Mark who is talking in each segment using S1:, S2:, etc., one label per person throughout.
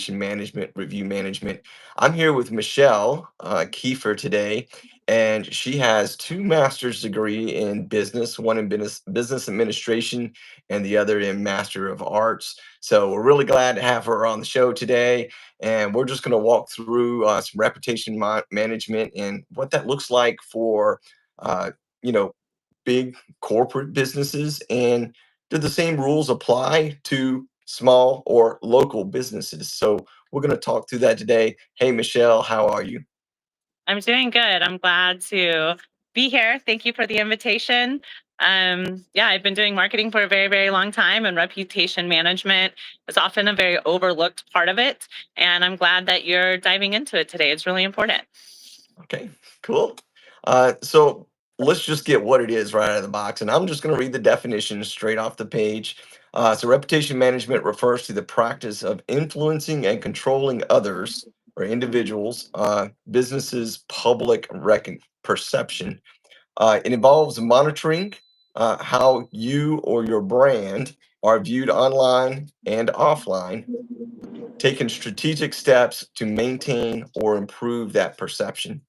S1: reputation management, review management. I'm here with Michelle Kiefer today, and she has two master's degree in business, one in business administration and the other in Master of Arts. So we're really glad to have her on the show today, and we're just going to walk through some reputation management and what that looks like for uh, you know big corporate businesses, and do the same rules apply to small or local businesses? So we're going to talk through that today. Hey, Michelle, how are you?
S2: I'm doing good. I'm glad to be here. Thank you for the invitation. Yeah, I've been doing marketing for a very, very long time, and reputation management is often a very overlooked part of it. And I'm glad that you're diving into it today. It's really important.
S1: Okay, cool. So let's just get what it is right out of the box. And I'm just going to read the definition straight off the page. So, reputation management refers to the practice of influencing and controlling others or individuals, businesses, public perception. It involves monitoring how you or your brand are viewed online and offline, taking strategic steps to maintain or improve that perception.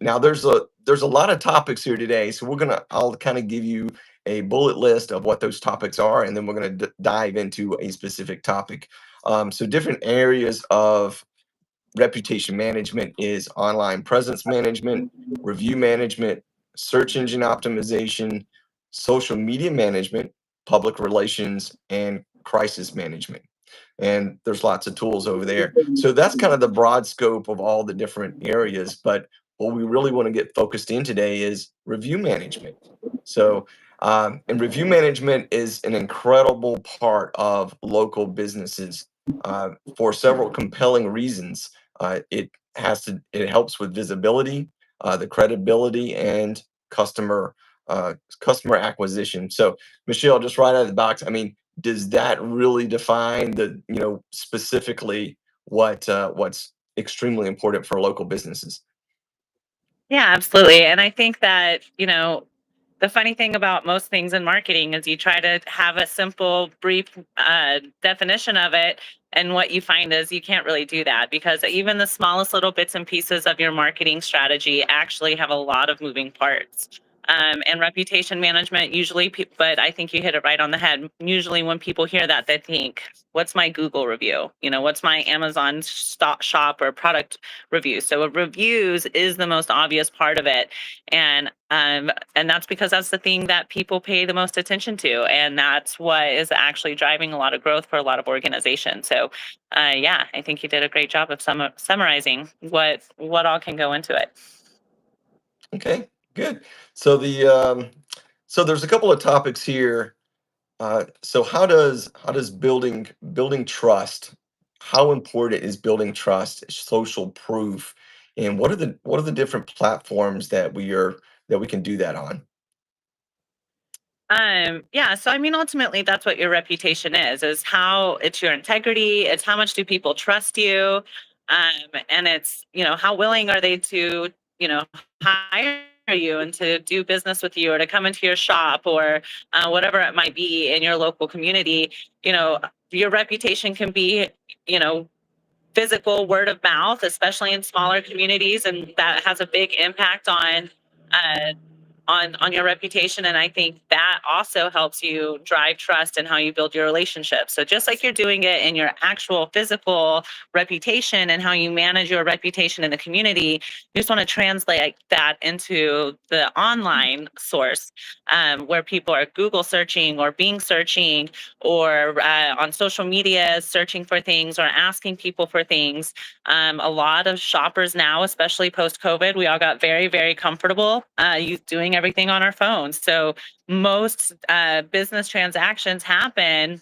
S1: Now, there's a lot of topics here today, so I'll kind of give you a bullet list of what those topics are, and then we're gonna dive into a specific topic. So, different areas of reputation management is online presence management, review management, search engine optimization, social media management, public relations, and crisis management. And there's lots of tools over there. So that's kind of the broad scope of all the different areas. But what we really want to get focused in today is review management. So, and review management is an incredible part of local businesses for several compelling reasons. It helps with visibility, the credibility, and customer customer acquisition. So, Michelle, just right out of the box, I mean, does that really define the specifically what's extremely important for local businesses?
S2: Yeah, absolutely. And I think that, the funny thing about most things in marketing is you try to have a simple, brief definition of it. And what you find is you can't really do that because even the smallest little bits and pieces of your marketing strategy actually have a lot of moving parts. And reputation management usually, but I think you hit it right on the head. Usually, when people hear that, they think, "What's my Google review? What's my Amazon stock shop or product review?" So, reviews is the most obvious part of it, and that's because that's the thing that people pay the most attention to, and that's what is actually driving a lot of growth for a lot of organizations. So, yeah, I think you did a great job of summarizing what all can go into it.
S1: Okay, good. So so there's a couple of topics here. So how does building trust? How important is building trust, social proof, and what are the different platforms that we can do that on?
S2: Yeah, so I mean, ultimately, that's what your reputation is how it's your integrity, it's how much do people trust you, and it's, how willing are they to, hire you and to do business with you or to come into your shop or whatever it might be in your local community. You know, your reputation can be, you know, physical word of mouth, especially in smaller communities, and that has a big impact uh, on your reputation. And I think that also helps you drive trust and how you build your relationships. So just like you're doing it in your actual physical reputation and how you manage your reputation in the community, you just want to translate that into the online source, where people are Google searching or Bing searching or on social media searching for things or asking people for things. A lot of shoppers now, especially post COVID, we all got very, very comfortable doing everything on our phones. So most business transactions happen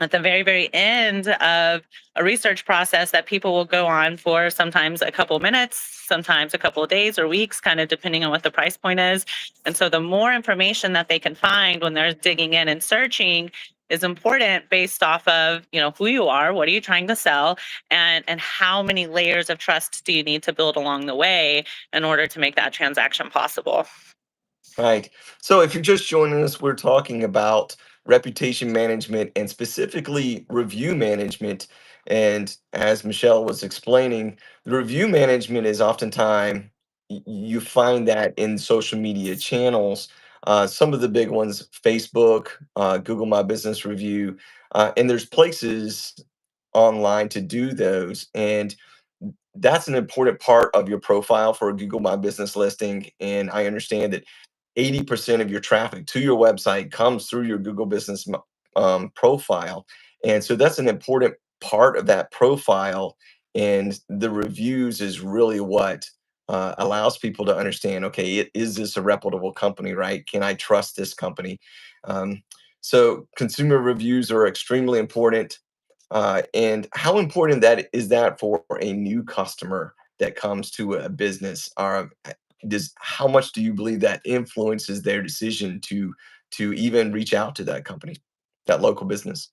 S2: at the very, very end of a research process that people will go on for sometimes a couple minutes, sometimes a couple of days or weeks, kind of depending on what the price point is. And so the more information that they can find when they're digging in and searching is important based off of, who you are, what are you trying to sell, and how many layers of trust do you need to build along the way in order to make that transaction possible.
S1: Right. So if you're just joining us, we're talking about reputation management and specifically review management. And as Michelle was explaining, the review management is oftentimes you find that in social media channels. Some of the big ones, Facebook, Google My Business Review, and there's places online to do those. And that's an important part of your profile for a Google My Business listing. And I understand that 80% of your traffic to your website comes through your Google Business profile. And so that's an important part of that profile. And the reviews is really what allows people to understand, okay, is this a reputable company, right? Can I trust this company? Um, so consumer reviews are extremely important. And how important that is that for a new customer that comes to a business? Does how much do you believe that influences their decision to even reach out to that company, that local business?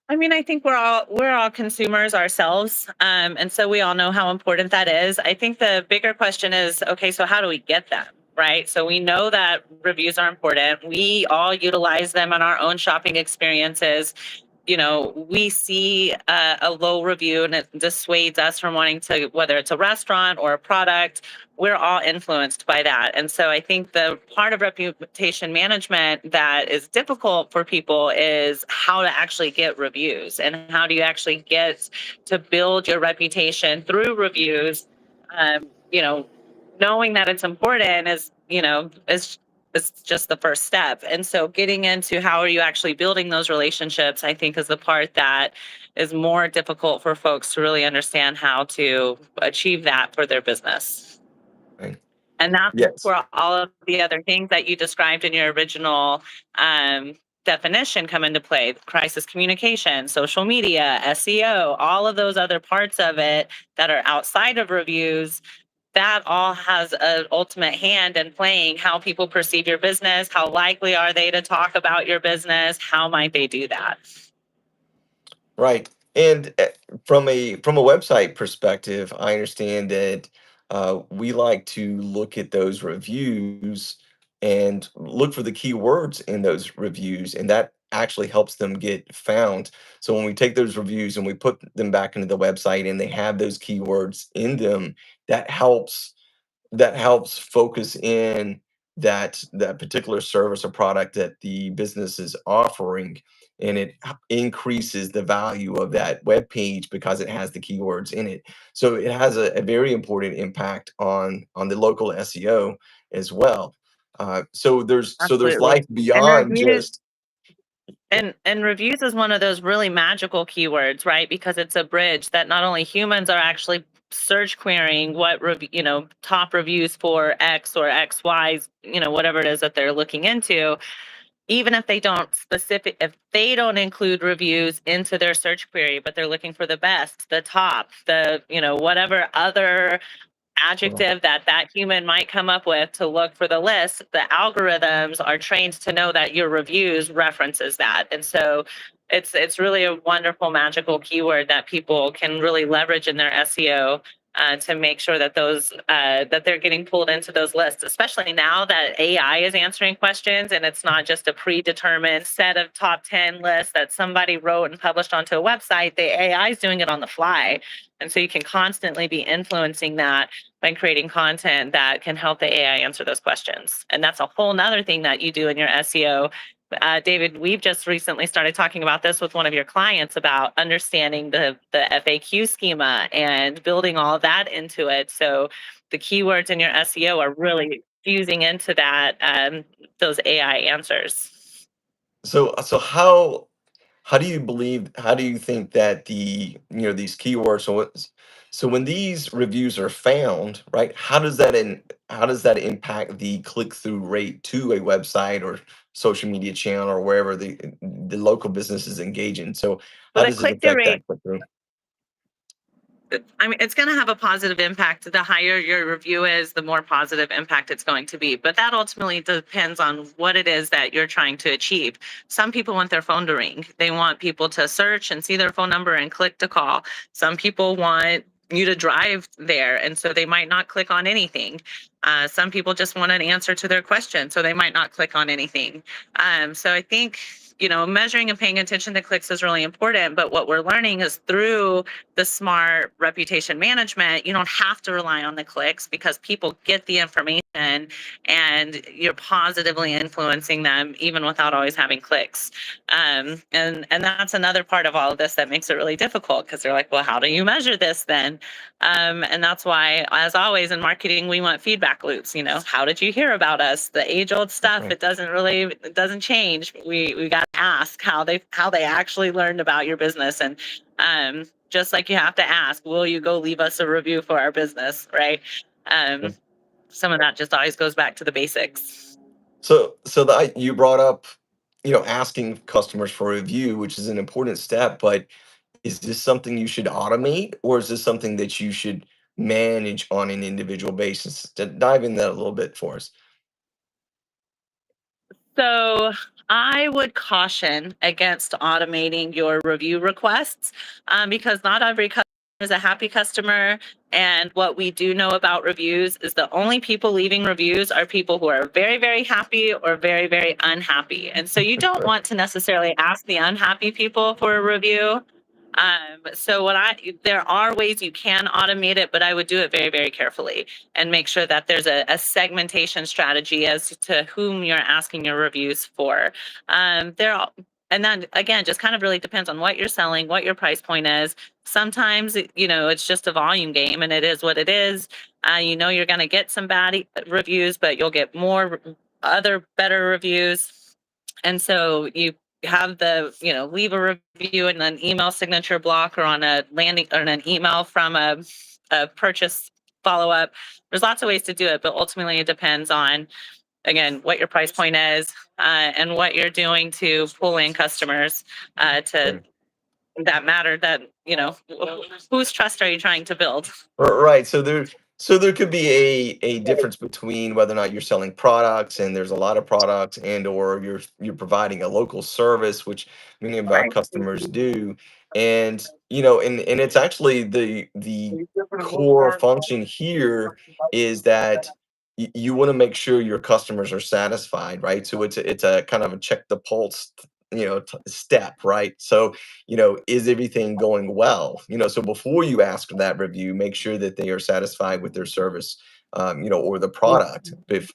S2: I mean, I think we're all consumers ourselves, and so we all know how important that is. I think the bigger question is, okay, so how do we get them? Right. So we know that reviews are important. We all utilize them in our own shopping experiences. We see a low review and it dissuades us from wanting to, whether it's a restaurant or a product, we're all influenced by that. And so I think the part of reputation management that is difficult for people is how to actually get reviews and how do you actually get to build your reputation through reviews. Um, you know, Knowing that it's important is just the first step. And so getting into how are you actually building those relationships, I think is the part that is more difficult for folks to really understand how to achieve that for their business.
S1: Right.
S2: And that's
S1: Yes.
S2: where all of the other things that you described in your original definition come into play: crisis communication, social media, SEO, all of those other parts of it that are outside of reviews. That all has an ultimate hand in playing how people perceive your business. How likely are they to talk about your business? How might they do that?
S1: Right. And from a website perspective, I understand that we like to look at those reviews and look for the keywords in those reviews, and that actually helps them get found. So when we take those reviews and we put them back into the website and they have those keywords in them, that helps that helps focus in that particular service or product that the business is offering, and it increases the value of that web page because it has the keywords in it. So it has a very important impact on the local SEO as well. So there's
S2: Absolutely.
S1: life
S2: And
S1: beyond
S2: reviews
S1: just.
S2: and reviews is one of those really magical keywords, right? Because it's a bridge that not only humans are actually search querying top reviews for X or XY's, whatever it is that they're looking into. Even if they don't include reviews into their search query, but they're looking for the best, the top, whatever other adjective that human might come up with to look for the list, the algorithms are trained to know that your reviews references that. And so it's really a wonderful magical keyword that people can really leverage in their SEO, to make sure that they're getting pulled into those lists, especially now that AI is answering questions and it's not just a predetermined set of top 10 lists that somebody wrote and published onto a website. The AI is doing it on the fly. And so you can constantly be influencing that by creating content that can help the AI answer those questions. And that's a whole nother thing that you do in your SEO. David, we've just recently started talking about this with one of your clients about understanding the FAQ schema and building all of that into it. So the keywords in your SEO are really fusing into those AI answers.
S1: So how do you think that these keywords, so when these reviews are found, right, how does that impact the click-through rate to a website or social media channel or wherever the local business is engaging? So
S2: Well,
S1: how
S2: the
S1: does it
S2: click-through
S1: affect
S2: rate,
S1: that click-through?
S2: I mean, it's going to have a positive impact. The higher your review is, the more positive impact it's going to be. But that ultimately depends on what it is that you're trying to achieve. Some people want their phone to ring. They want people to search and see their phone number and click to call. Some people want you to drive there, and so they might not click on anything. Some people just want an answer to their question, so they might not click on anything. So I think measuring and paying attention to clicks is really important. But what we're learning is through the smart reputation management, you don't have to rely on the clicks because people get the information and you're positively influencing them even without always having clicks. And that's another part of all of this that makes it really difficult because they're like, well, how do you measure this then? And that's why, as always in marketing, we want feedback loops. How did you hear about us? The age old stuff.
S1: Right.
S2: It doesn't change. We got to ask how they actually learned about your business, and just like you have to ask, will you go leave us a review for our business, right? Um,
S1: Right.
S2: some of that just always goes back to the basics.
S1: So you brought up, asking customers for a review, which is an important step, but is this something you should automate, or is this something that you should manage on an individual basis? To dive in that a little bit for us.
S2: So I would caution against automating your review requests, because not every customer is a happy customer. And what we do know about reviews is the only people leaving reviews are people who are very, very happy or very, very unhappy. And so you don't want to necessarily ask the unhappy people for a review. So there are ways you can automate it, but I would do it very, very carefully and make sure that there's a segmentation strategy as to whom you're asking your reviews for. There are, and then again, just kind of really depends on what you're selling, what your price point is. Sometimes, it's just a volume game and it is what it is. You're going to get some bad reviews, but you'll get more other better reviews. And so you have leave a review in an email signature block or on a landing or an email from a purchase follow up. There's lots of ways to do it, but ultimately it depends on, again, what your price point is, and what you're doing to pull in customers, to that matter that, whose trust are you trying to build?
S1: Right. So there could be a difference between whether or not you're selling products and there's a lot of products, and or you're providing a local service, which many of our
S2: Right.
S1: customers do. And and it's actually the core function here is that you want to make sure your customers are satisfied, right? So it's a kind of a check the pulse, step, right? So is everything going well? So before you ask for that review, make sure that they are satisfied with their service, or the product. If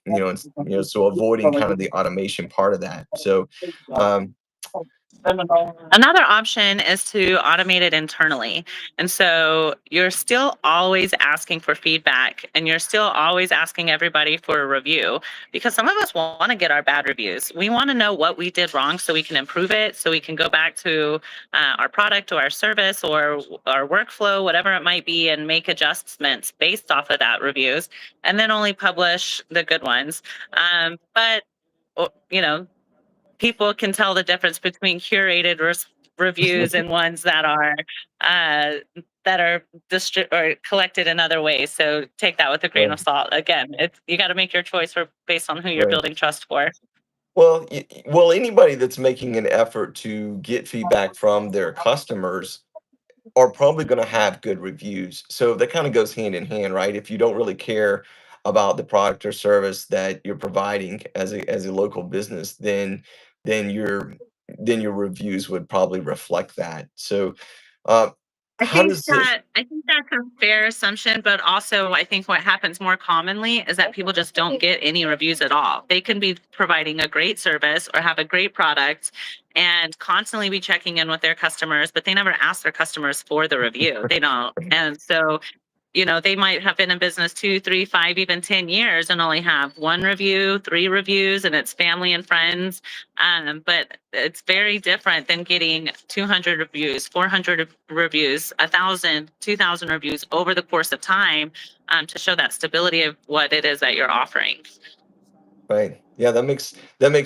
S1: so avoiding kind of the automation part of that. So, um,
S2: Another option is to automate it internally. And so you're still always asking for feedback and you're still always asking everybody for a review because some of us want to get our bad reviews. We want to know what we did wrong so we can improve it, so we can go back to our product or our service or our workflow, whatever it might be, and make adjustments based off of that reviews and then only publish the good ones. But, people can tell the difference between curated reviews and ones uh, that are or collected in other ways. So take that with a grain of
S1: right,
S2: salt. Again, you got to make your choice based on who you're
S1: right.
S2: building trust for.
S1: Well, anybody that's making an effort to get feedback from their customers are probably going to have good reviews. So that kind of goes hand in hand, right? If you don't really care about the product or service that you're providing as a local business, then your reviews would probably reflect that. So, uh, how does it?
S2: I think that's a fair assumption, but also I think what happens more commonly is that people just don't get any reviews at all. They can be providing a great service or have a great product and constantly be checking in with their customers, but they never ask their customers for the review. They don't. And so they might have been in business 2, 3, 5, even 10 years and only have one review, three reviews, and it's family and friends. But it's very different than getting 200 reviews, 400 reviews, 1,000, 2,000 reviews over the course of time, to show that stability of what it is that you're offering.
S1: Right. Yeah, that makes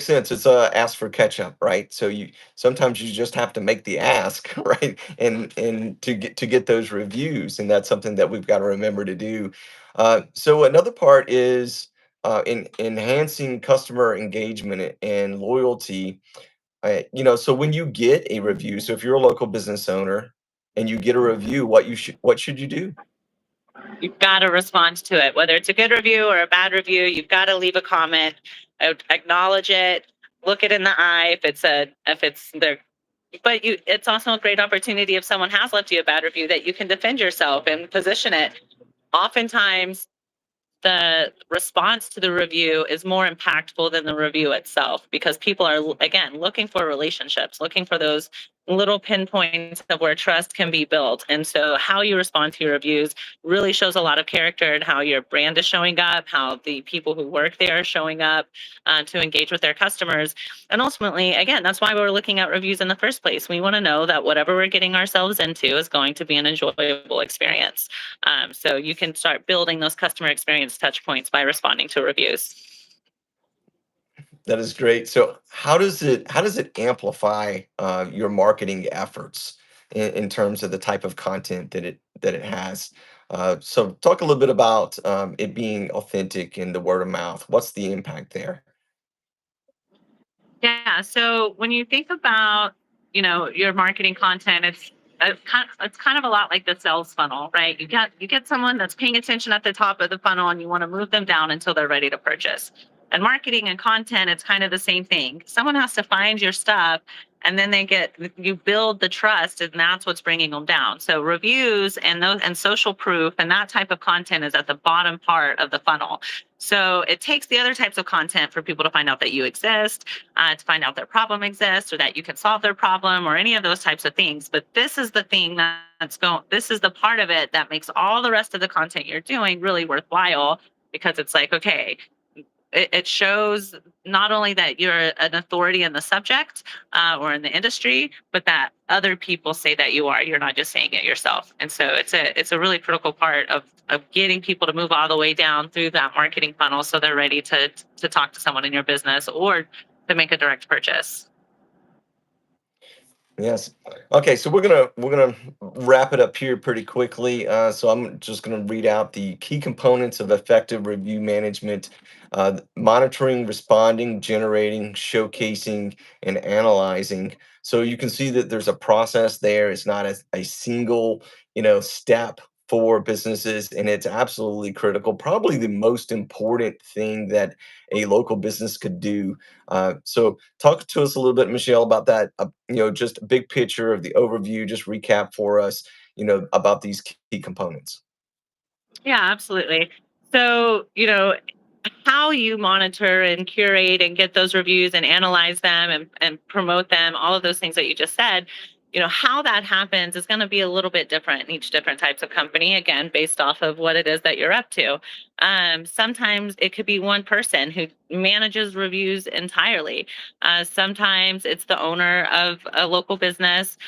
S1: sense. It's ask for ketchup, right? So you sometimes you just have to make the ask, right? And to get those reviews, and that's something that we've got to remember to do. So another part is in enhancing customer engagement and loyalty. So when you get a review, so if you're a local business owner and you get a review, what should you do?
S2: You've got to respond to it, whether it's a good review or a bad review. You've got to leave a comment, acknowledge it, look it in the eye if it's their but you it's also a great opportunity if someone has left you a bad review that you can defend yourself and position it. Oftentimes the response to the review is more impactful than the review itself because people are again looking for relationships, looking for those little pinpoints of where trust can be built. And so how you respond to your reviews really shows a lot of character and how your brand is showing up, how the people who work there are showing up to engage with their customers. And ultimately, again, that's why we're looking at reviews in the first place. We want to know that whatever we're getting ourselves into is going to be an enjoyable experience. So you can start building those customer experience touch points by responding to reviews.
S1: That is great. So how does it amplify your marketing efforts in terms of the type of content that it has? So talk a little bit about it being authentic and the word of mouth. What's the impact there?
S2: Yeah. So when you think about, your marketing content, it's kind of a lot like the sales funnel, right? You get someone that's paying attention at the top of the funnel, and you want to move them down until they're ready to purchase. And marketing and content, it's kind of the same thing. Someone has to find your stuff, and then you build the trust, and that's what's bringing them down. So reviews and social proof and that type of content is at the bottom part of the funnel. So it takes the other types of content for people to find out that you exist, to find out their problem exists or that you can solve their problem or any of those types of things. But this is the thing this is the part of it that makes all the rest of the content you're doing really worthwhile because it's like, okay, it shows not only that you're an authority in the subject or in the industry, but that other people say that you are. You're not just saying it yourself. And so it's a really critical part of getting people to move all the way down through that marketing funnel so they're ready to talk to someone in your business or to make a direct purchase.
S1: Yes. Okay, so we're gonna wrap it up here pretty quickly. So I'm just gonna read out the key components of effective review management: monitoring, responding, generating, showcasing, and analyzing. So you can see that there's a process there. It's not a single, step for businesses, and it's absolutely critical. Probably the most important thing that a local business could do. So talk to us a little bit, Michelle, about that. Just a big picture of the overview. Just recap for us, about these key components.
S2: Yeah, absolutely. So, how you monitor and curate and get those reviews and analyze them and promote them, all of those things that you just said, how that happens is going to be a little bit different in each different types of company, again, based off of what it is that you're up to. Sometimes it could be one person who manages reviews entirely. Sometimes it's the owner of a local business.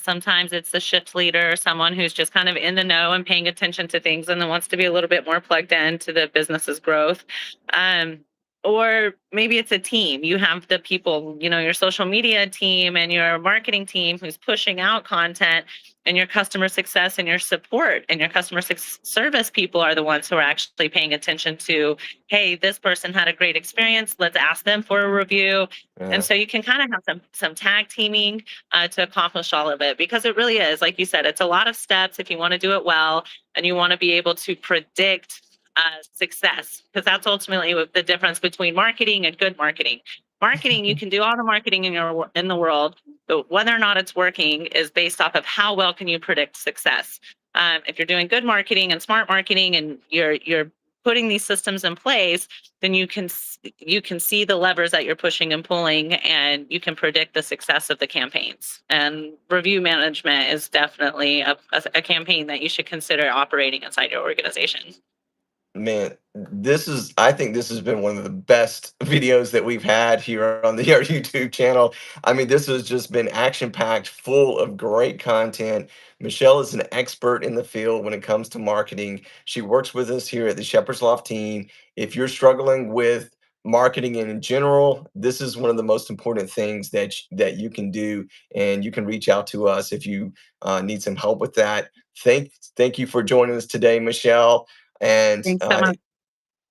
S2: Sometimes it's the shift leader, someone who's just kind of in the know and paying attention to things and then wants to be a little bit more plugged in to the business's growth. Um, or maybe it's a team. You have the people, your social media team and your marketing team who's pushing out content, and your customer success and your support and your service people are the ones who are actually paying attention to, hey, this person had a great experience. Let's ask them for a review. And
S1: Yeah.
S2: so you can kind of have some tag teaming to accomplish all of it because it really is, like you said, it's a lot of steps if you want to do it well and you want to be able to predict success because that's ultimately what the difference between marketing and good marketing. Marketing, you can do all the marketing in the world, but whether or not it's working is based off of how well can you predict success. If you're doing good marketing and smart marketing and you're putting these systems in place, then you can see the levers that you're pushing and pulling, and you can predict the success of the campaigns. And review management is definitely a campaign that you should consider operating inside your organization.
S1: Man, I think this has been one of the best videos that we've had here on our YouTube channel. I mean, this has just been action packed, full of great content. Michelle is an expert in the field when it comes to marketing. She works with us here at the Shepherd's Loft team. If you're struggling with marketing in general, this is one of the most important things that you can do, and you can reach out to us if you need some help with that. Thank you for joining us today, Michelle. And
S2: Thanks so much.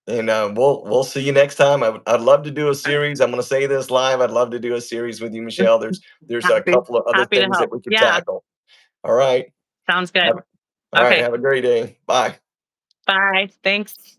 S1: we'll see you next time. I'd love to do a series. I'm going to say this live. I'd love to do a series with you, Michelle. There's a
S2: Happy,
S1: couple of other
S2: happy to
S1: things that
S2: help.
S1: we could
S2: Yeah,
S1: tackle. All right.
S2: sounds good.
S1: Have, all right.
S2: Okay,
S1: Have a great day. Bye.
S2: bye. Thanks.